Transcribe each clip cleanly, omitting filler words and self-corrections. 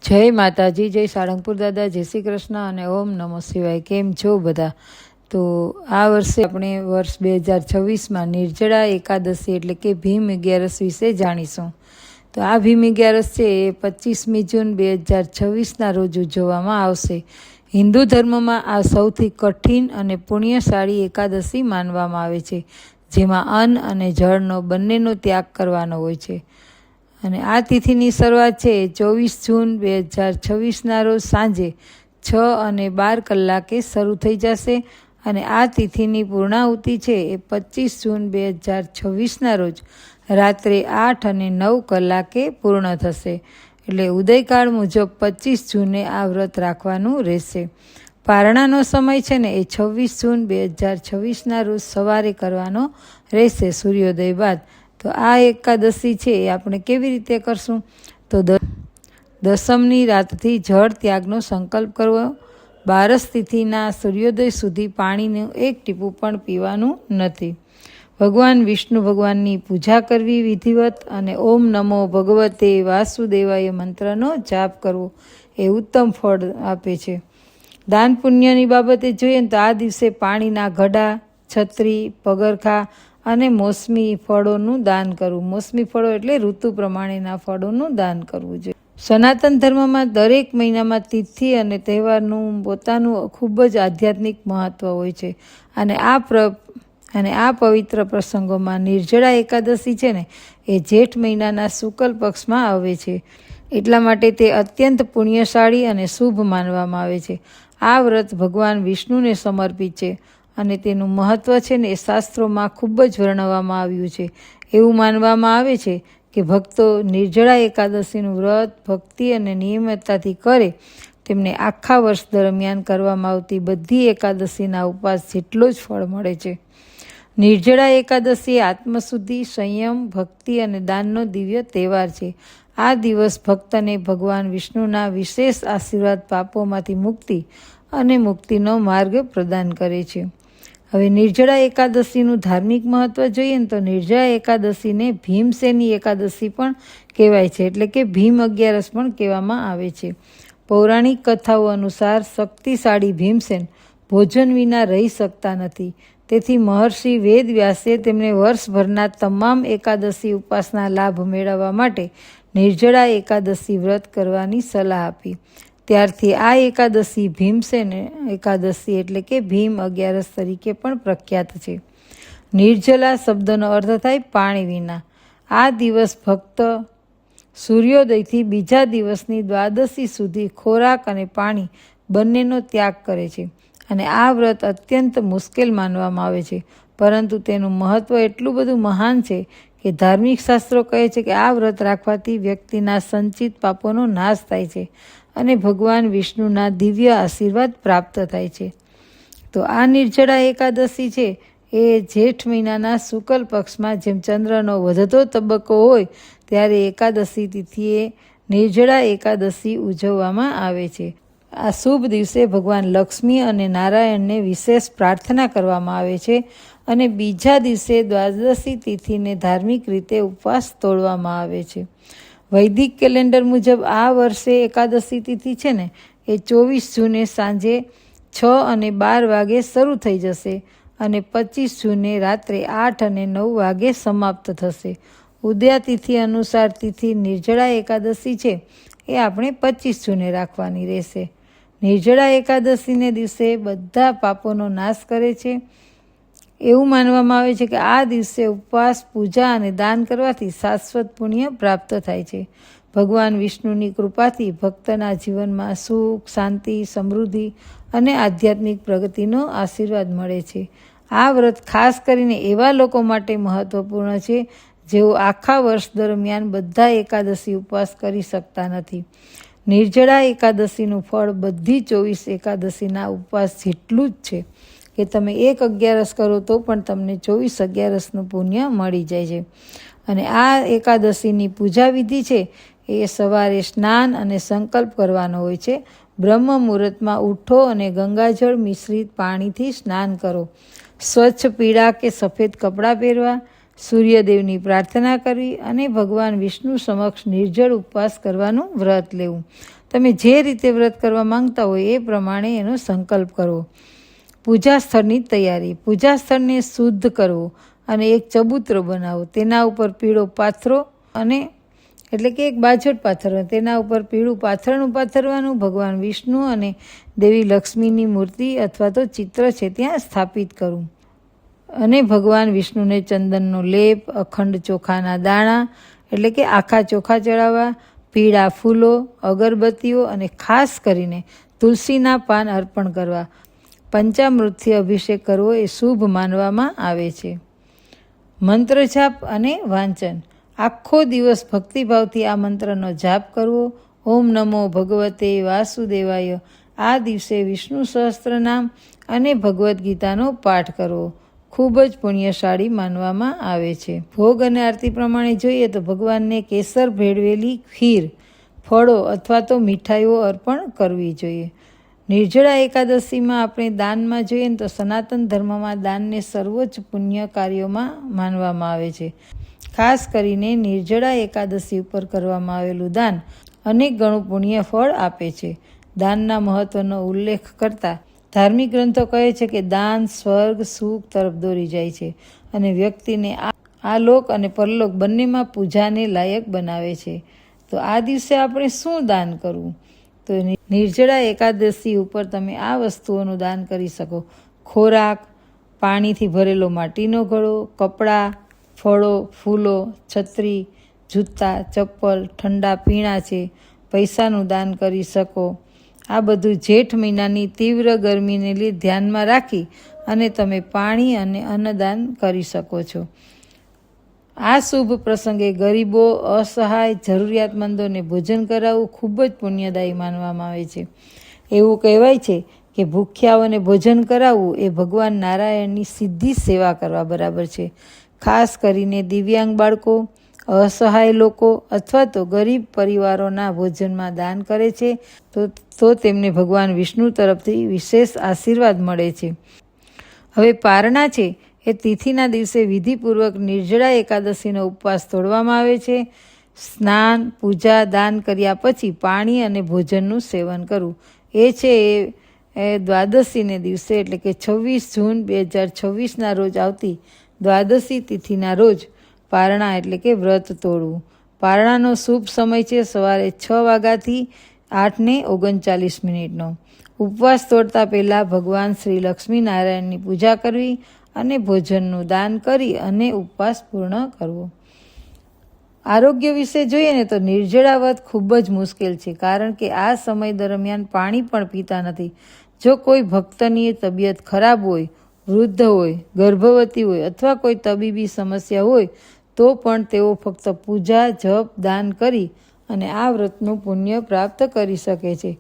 જય માતાજી, જય સાળંગપુર દાદા, જય શ્રી કૃષ્ણ અને ઓમ નમો શિવાય। કેમ છો બધા? તો આ વર્ષે આપણે વર્ષ 2026માં નિર્જળા એકાદશી એટલે કે ભીમ 11 વિશે જાણીશું। તો આ ભીમ 11 છે એ 25મી જૂન 2026ના રોજ ઉજવવામાં આવશે। હિન્દુ ધર્મમાં આ સૌથી કઠિન અને પુણ્યશાળી એકાદશી માનવામાં આવે છે, જેમાં અન્ન અને જળનો બંનેનો ત્યાગ કરવાનો હોય છે। અને આ તિથિની શરૂઆત છે 24 જૂન 2026ના રોજ સાંજે 6:12 શરૂ થઈ જશે અને આ તિથિની પૂર્ણાહુતિ છે એ 25 જૂન 2026ના રોજ રાત્રે 8:09 પૂર્ણ થશે। એટલે ઉદયકાળ મુજબ 25 જૂને આ વ્રત રાખવાનું રહેશે। પારણાનો સમય છે ને એ 26 જૂન 2026ના રોજ સવારે કરવાનો રહેશે, સૂર્યોદય બાદ। તો આ એકાદશી છે એ આપણે કેવી રીતે કરશું? તો દસમની રાતથી જળ ત્યાગનો સંકલ્પ કરવો। 12 તિથિના સૂર્યોદય સુધી પાણીનું એક ટીપું પણ પીવાનું નથી। ભગવાન વિષ્ણુ ભગવાનની પૂજા કરવી વિધિવત અને ઓમ નમો ભગવતે વાસુદેવાય મંત્રનો જાપ કરવો એ ઉત્તમ ફળ આપે છે। દાન પુણ્યની બાબતે જોઈએ તો આ દિવસે પાણીના ઘડા, છત્રી, પગરખા અને મોસમી ફળોનું દાન કરવું। મોસમી ફળો એટલે ઋતુ પ્રમાણેના ફળોનું દાન કરવું જોઈએ। સનાતન ધર્મમાં દરેક મહિનામાં તિથિ અને તહેવારનું પોતાનું ખૂબ જ આધ્યાત્મિક મહત્વ હોય છે અને આ પવિત્ર પ્રસંગોમાં નિર્જળા એકાદશી છે ને એ જેઠ મહિનાના શુક્લ પક્ષમાં આવે છે, એટલા માટે તે અત્યંત પુણ્યશાળી અને શુભ માનવામાં આવે છે। આ વ્રત ભગવાન વિષ્ણુને સમર્પિત છે અને તેનું મહત્વ છે ને એ શાસ્ત્રોમાં ખૂબ જ વર્ણવવામાં આવ્યું છે। એવું માનવામાં આવે છે કે ભક્તો નિર્જળા એકાદશીનું વ્રત ભક્તિ અને નિયમિતતાથી કરે તેમને આખા વર્ષ દરમિયાન કરવામાં આવતી બધી એકાદશીના ઉપવાસ જેટલો જ ફળ મળે છે। નિર્જળા એકાદશી આત્મશુદ્ધિ, સંયમ, ભક્તિ અને દાનનો દિવ્ય તહેવાર છે। આ દિવસ ભક્તને ભગવાન વિષ્ણુના વિશેષ આશીર્વાદ, પાપોમાંથી મુક્તિ અને મુક્તિનો માર્ગ પ્રદાન કરે છે। હવે નિર્જળા એકાદશીનું ધાર્મિક મહત્વ જોઈએ ને તો નિર્જળા એકાદશીને ભીમસેની એકાદશી પણ કહેવાય છે, એટલે કે ભીમ 11 પણ કહેવામાં આવે છે। પૌરાણિક કથાઓ અનુસાર શક્તિશાળી ભીમસેન ભોજન વિના રહી શકતા નથી, તેથી મહર્ષિ વેદવ્યાસે તેમને વર્ષભરના તમામ એકાદશી ઉપવાસના લાભ મેળવવા માટે નિર્જળા એકાદશી વ્રત કરવાની સલાહ આપી। ત્યારથી આ એકાદશી ભીમસેન એકાદશી એટલે કે ભીમ 11 તરીકે પણ પ્રખ્યાત છે। નિર્જલા શબ્દનો અર્થ થાય પાણી વિના। આ દિવસ ભક્ત સૂર્યોદયથી બીજા દિવસની દ્વાદશી સુધી ખોરાક અને પાણી બંનેનો ત્યાગ કરે છે અને આ વ્રત અત્યંત મુશ્કેલ માનવામાં આવે છે, પરંતુ તેનું મહત્વ એટલું બધું મહાન છે કે ધાર્મિક શાસ્ત્રો કહે છે કે આ વ્રત રાખવાથી વ્યક્તિના સંચિત પાપોનો નાશ થાય છે અને ભગવાન વિષ્ણુના દિવ્ય આશીર્વાદ પ્રાપ્ત થાય છે। તો આ નિર્જળા એકાદશી છે એ જેઠ મહિનાના શુક્લ પક્ષમાં જેમ ચંદ્રનો વધતો તબક્કો હોય ત્યારે એકાદશી તિથિએ નિર્જળા એકાદશી ઉજવવામાં આવે છે। આ શુભ દિવસે ભગવાન લક્ષ્મી અને નારાયણને વિશેષ પ્રાર્થના કરવામાં આવે છે અને બીજા દિવસે દ્વાદશી તિથિને ધાર્મિક રીતે ઉપવાસ તોડવામાં આવે છે। વૈદિક કેલેન્ડર મુજબ આ વર્ષે એકાદશી તિથિ છે ને એ 24 જૂને સાંજે 6:12 શરૂ થઈ જશે અને 25 જૂને રાત્રે 8:09 સમાપ્ત થશે। ઉદયા તિથિ અનુસાર તિથિ નિર્જળા એકાદશી છે એ આપણે 25 જૂને રાખવાની રહેશે। નિર્જળા એકાદશીને દિવસે બધા પાપોનો નાશ કરે છે। એવું માનવામાં આવે છે કે આ દિવસે ઉપવાસ, પૂજા અને દાન કરવાથી શાશ્વત પુણ્ય પ્રાપ્ત થાય છે। ભગવાન વિષ્ણુની કૃપાથી ભક્તના જીવનમાં સુખ, શાંતિ, સમૃદ્ધિ અને આધ્યાત્મિક પ્રગતિનો આશીર્વાદ મળે છે। આ વ્રત ખાસ કરીને એવા લોકો માટે મહત્વપૂર્ણ છે જેઓ આખા વર્ષ દરમિયાન બધા એકાદશી ઉપવાસ કરી શકતા નથી। નિર્જળા એકાદશીનું ફળ બધી 24 એકાદશીના ઉપવાસ જેટલું જ છે કે તમે 1/11 કરો તો પણ તમને 24/11નું પુણ્ય મળી જાય છે। અને આ એકાદશીની પૂજા વિધિ છે એ સવારે સ્નાન અને સંકલ્પ કરવાનો હોય છે। બ્રહ્મ મુહૂર્તમાં ઉઠો અને ગંગાજળ મિશ્રિત પાણીથી સ્નાન કરો। સ્વચ્છ પીળા કે સફેદ કપડાં પહેરવા, સૂર્યદેવની પ્રાર્થના કરવી અને ભગવાન વિષ્ણુ સમક્ષ નિર્જળ ઉપવાસ કરવાનું વ્રત લેવું। તમે જે રીતે વ્રત કરવા માંગતા હોય એ પ્રમાણે એનો સંકલ્પ કરવો. પૂજા સ્થળની તૈયારી. પૂજા સ્થળને શુદ્ધ કરવો અને એક ચબૂતરો બનાવો. તેના ઉપર પીળો પાથરો અને એટલે કે એક બાજોટ પાથરવો. તેના ઉપર પીળું પાથરણું પાથરવાનું. ભગવાન વિષ્ણુ અને દેવી લક્ષ્મીની મૂર્તિ અથવા તો ચિત્ર છે ત્યાં સ્થાપિત કરવું. અને ભગવાન વિષ્ણુને ચંદનનો લેપ, અખંડ ચોખાના દાણા એટલે કે આખા ચોખા ચડાવવા, પીળા ફૂલો, અગરબત્તીઓ અને ખાસ કરીને તુલસીના પાન અર્પણ કરવા. પંચામૃતથી અભિષેક કરવો એ શુભ માનવામાં આવે છે. મંત્ર જાપ અને વાંચન. આખો દિવસ ભક્તિભાવથી આ મંત્રનો જાપ કરવો. ઓમ નમો ભગવતે વાસુદેવાય. આ દિવસે વિષ્ણુ સહસ્ત્રનામ અને ભગવદ્ ગીતાનો પાઠ કરવો ખૂબ જ પુણ્યશાળી માનવામાં આવે છે. ભોગ અને આરતી પ્રમાણે જોઈએ તો ભગવાનને કેસર ભેળવેલી ખીર, ફળો અથવા તો મીઠાઈઓ અર્પણ કરવી જોઈએ. નિર્જળા એકાદશીમાં આપણે દાનમાં જોઈએ ને તો સનાતન ધર્મમાં દાનને સર્વોચ્ચ પુણ્ય કાર્યોમાં માનવામાં આવે છે. ખાસ કરીને નિર્જળા એકાદશી ઉપર કરવામાં આવેલું દાન અનેક ગણું પુણ્ય ફળ આપે છે. દાનના મહત્વનો ઉલ્લેખ કરતા ધાર્મિક ગ્રંથો કહે છે કે દાન સ્વર્ગ સુખ તરફ દોરી જાય છે અને વ્યક્તિને આ લોક અને પરલોક બંનેમાં પૂજાને લાયક બનાવે છે. તો આ દિવસે આપણે શું દાન કરવું? તો નિર્જળા એકાદશી ઉપર તમે આ વસ્તુઓનું દાન કરી શકો. ખોરાક, પાણીથી ભરેલો માટીનો ઘડો, કપડાં, ફળો, ફૂલો, છત્રી, જૂતા, ચપ્પલ, ઠંડા પીણા છે. પૈસાનું દાન કરી શકો. આ બધું જેઠ મહિનાની તીવ્ર ગરમીને લીધે ધ્યાનમાં રાખી અને તમે પાણી અને અન્નદાન કરી શકો છો. આ શુભ પ્રસંગે ગરીબો, અસહાય, જરૂરિયાતમંદોને ભોજન કરાવવું ખૂબ જ પુણ્યદાયી માનવામાં આવે છે. એવું કહેવાય છે કે ભૂખ્યાઓને ભોજન કરાવવું એ ભગવાન નારાયણની સીધી સેવા કરવા બરાબર છે. ખાસ કરીને દિવ્યાંગ બાળકો, અસહાય લોકો અથવા તો ગરીબ પરિવારોના ભોજનમાં દાન કરે છે તો તેમને ભગવાન વિષ્ણુ તરફથી વિશેષ આશીર્વાદ મળે છે. હવે પારણા છે એ તિથિના દિવસે વિધિપૂર્વક નિર્જળા એકાદશીનો ઉપવાસ તોડવામાં આવે છે. સ્નાન, પૂજા, દાન કર્યા પછી પાણી અને ભોજનનું સેવન કરવું એ છે એ દ્વાદશીને દિવસે એટલે કે 26 જૂન 2026ના રોજ આવતી દ્વાદશી તિથિના રોજ પારણા એટલે કે વ્રત તોડવું. પારણાનો શુભ સમય છે સવારે 6 વાગ્યાથી 8:39. ઉપવાસ તોડતા પહેલાં ભગવાન શ્રી લક્ષ્મીનારાયણની પૂજા કરવી અને ભોજનનું દાન કરી અને ઉપવાસ પૂર્ણ કરવો. આરોગ્ય વિશે જોઈએ ને તો નિર્જળા વ્રત ખૂબ જ મુશ્કેલ છે કારણ કે આ સમય દરમિયાન પાણી પણ પીતા નથી. જો કોઈ ભક્તની તબિયત ખરાબ હોય, વૃદ્ધ હોય, ગર્ભવતી હોય અથવા કોઈ તબીબી સમસ્યા હોય તો પણ તેઓ ફક્ત પૂજા, જપ, દાન કરી અને આ વ્રતનું પુણ્ય પ્રાપ્ત કરી શકે છે.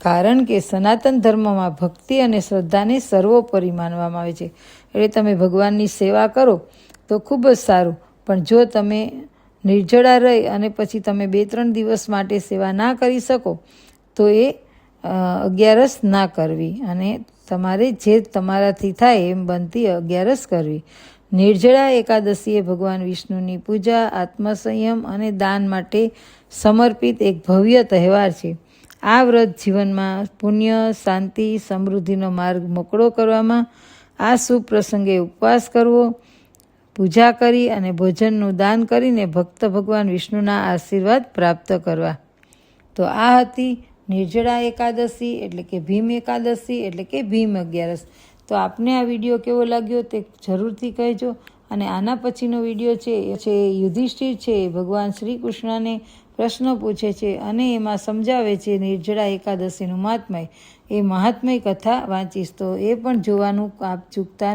કારણ કે સનાતન ધર્મમાં ભક્તિ અને શ્રદ્ધાને સર્વોપરી માનવામાં આવે છે. એટલે તમે ભગવાનની સેવા કરો તો ખૂબ જ સારું, પણ જો તમે નિર્જળા રહી અને પછી તમે 2-3 દિવસ માટે સેવા ના કરી શકો તો એ અગિયારસ ના કરવી અને તમારે જે તમારાથી થાય એમ બનતી અગિયારસ કરવી. નિર્જળા એકાદશી એ ભગવાન વિષ્ણુની પૂજા, આત્મસંયમ અને દાન માટે સમર્પિત એક ભવ્ય તહેવાર છે. આ વ્રત જીવનમાં પુણ્ય, શાંતિ, સમૃદ્ધિનો માર્ગ મોકળો કરવામાં, આ શુભ પ્રસંગે ઉપવાસ કરવો, પૂજા કરી અને ભોજનનું દાન કરીને ભક્ત ભગવાન વિષ્ણુના આશીર્વાદ પ્રાપ્ત કરવા. તો આ હતી નિર્જળા એકાદશી એટલે કે ભીમ એકાદશી એટલે કે ભીમ અગિયારસ. તો આપને આ વિડીયો કેવો લાગ્યો તે જરૂરથી કહેજો. અને આના પછીનો વિડીયો છે યુધિષ્ઠિર છે એ ભગવાન શ્રી કૃષ્ણને પ્રશ્નો પૂછે છે અને એમાં સમજાવે છે નિર્જળા એકાદશીનું મહાત્મય. એ મહાત્મય કથા વાંચીશ તો એ પણ જોવાનું આપ ચૂકતા નહીં.